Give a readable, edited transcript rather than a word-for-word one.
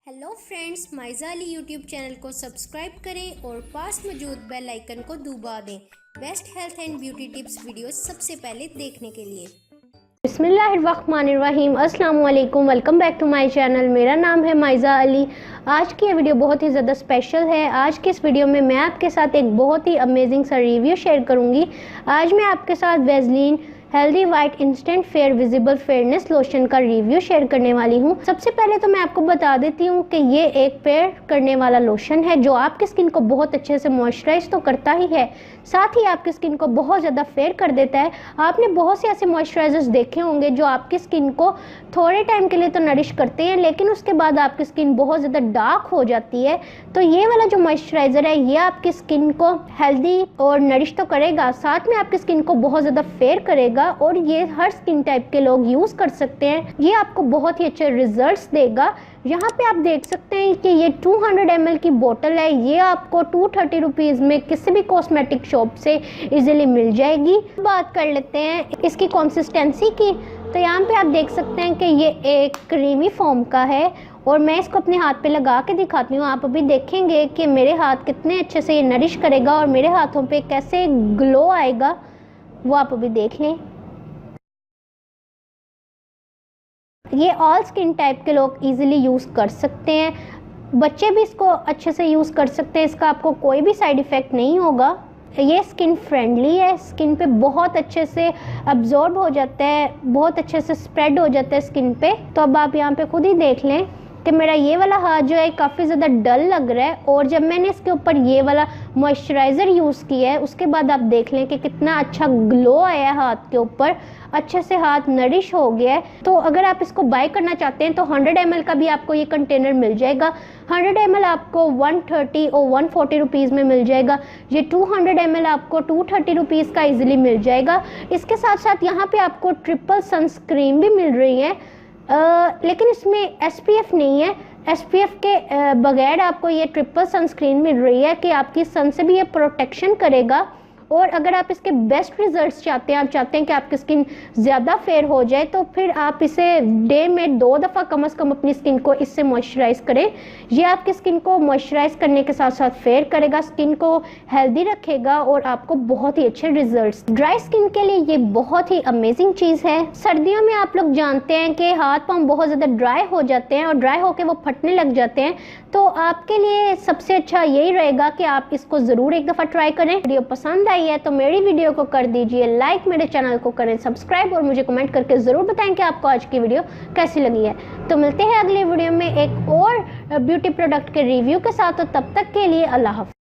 Hello friends, Maiza Ali YouTube channel को subscribe करें और पास मौजूद बेल आइकन को दबा दें best health and beauty tips videos सबसे पहले देखने के लिए। बिस्मिल्लाहिर्रहमानिर्रहीम, अस्सलाम वालेकुम, welcome back to my channel. मेरा नाम है माइज़ा अली। आज की ये वीडियो बहुत ही ज़्यादा स्पेशल है। आज की इस वीडियो में मैं आपके साथ एक बहुत ही अमेजिंग सा रिव्यू शेयर करूँगी। आज मैं आपके साथ Vaseline healthy white instant fair visible fairness lotion का रिव्यू शेयर करने वाली हूँ। सबसे पहले तो मैं आपको बता देती हूँ कि ये एक पेयर करने वाला लोशन है जो आपकी स्किन को बहुत अच्छे से मॉइस्चराइज तो करता ही है, साथ ही आपकी स्किन को बहुत ज़्यादा फेयर कर देता है। आपने बहुत से ऐसे मॉइस्चराइजर्स देखे होंगे जो आपकी स्किन को थोड़े टाइम के लिए तो नरिश करते हैं, लेकिन उसके बाद आपकी स्किन बहुत ज़्यादा डार्क हो जाती है। तो ये वाला जो मॉइस्चराइज़र है ये आपकी स्किन को हेल्दी और नरिश तो करेगा, साथ में आपकी स्किन को बहुत ज़्यादा फेयर करेगा और ये हर स्किन टाइप के लोग यूज़ कर सकते हैं। ये आपको बहुत ही अच्छे रिजल्ट्स देगा। यहाँ पे आप देख सकते हैं कि ये 200 ml की बोतल है। ये आपको 230 रुपीज़ में किसी भी कॉस्मेटिक शॉप से इजीली मिल जाएगी। बात कर लेते हैं इसकी कंसिस्टेंसी की। तो यहाँ पे आप देख सकते हैं कि ये एक क्रीमी फॉर्म का है और मैं इसको अपने हाथ पे लगा के दिखाती हूँ। आप अभी देखेंगे कि मेरे हाथ कितने अच्छे से ये नरिश करेगा और मेरे हाथों पे कैसे ग्लो आएगा, वो आप अभी देख लें। ये ऑल स्किन टाइप के लोग इजीली यूज़ कर सकते हैं। बच्चे भी इसको अच्छे से यूज़ कर सकते हैं। इसका आपको कोई भी साइड इफ़ेक्ट नहीं होगा। ये स्किन फ्रेंडली है, स्किन पे बहुत अच्छे से अब्जॉर्ब हो जाता है, बहुत अच्छे से स्प्रेड हो जाता है स्किन पे। तो अब आप यहाँ पे खुद ही देख लें कि मेरा ये वाला हाथ जो है काफ़ी ज़्यादा डल लग रहा है और जब मैंने इसके ऊपर ये वाला मॉइस्चराइज़र यूज़ किया है उसके बाद आप देख लें कि कितना अच्छा ग्लो आया है हाथ के ऊपर, अच्छे से हाथ नरिश हो गया है। तो अगर आप इसको बाय करना चाहते हैं तो 100 ml का भी आपको ये कंटेनर मिल जाएगा। 100 ml आपको 130 और 140 रुपीज़ में मिल जाएगा। ये 200 ml आपको 230 रुपीज़ का इजीली मिल जाएगा। इसके साथ साथ यहाँ पे आपको ट्रिपल सनस्क्रीन भी मिल रही है, लेकिन इसमें SPF नहीं है। SPF के बगैर आपको ये ट्रिपल सनस्क्रीन मिल रही है कि आपकी सन से भी ये प्रोटेक्शन करेगा। और अगर आप इसके बेस्ट रिजल्ट्स चाहते हैं, आप चाहते हैं कि आपकी स्किन ज़्यादा फेयर हो जाए, तो फिर आप इसे डे में 2 दफ़ा कम से कम अपनी स्किन को इससे मॉइस्चराइज़ करें। ये आपकी स्किन को मॉइस्चराइज़ करने के साथ साथ फेयर करेगा, स्किन को हेल्दी रखेगा और आपको बहुत ही अच्छे रिजल्ट्स। ड्राई स्किन के लिए ये बहुत ही अमेजिंग चीज़ है। सर्दियों में आप लोग जानते हैं कि हाथ पाँव बहुत ज़्यादा ड्राई हो जाते हैं और ड्राई होकर वो फटने लग जाते हैं। तो आपके लिए सबसे अच्छा यही रहेगा कि आप इसको ज़रूर एक दफ़ा ट्राई करें। वीडियो पसंद आई है तो मेरी वीडियो को कर दीजिए लाइक, मेरे चैनल को करें सब्सक्राइब और मुझे कमेंट करके ज़रूर बताएं कि आपको आज की वीडियो कैसी लगी है। तो मिलते हैं अगली वीडियो में एक और ब्यूटी प्रोडक्ट के रिव्यू के साथ। तो तब तक के लिए अल्लाह हाफ़िज़।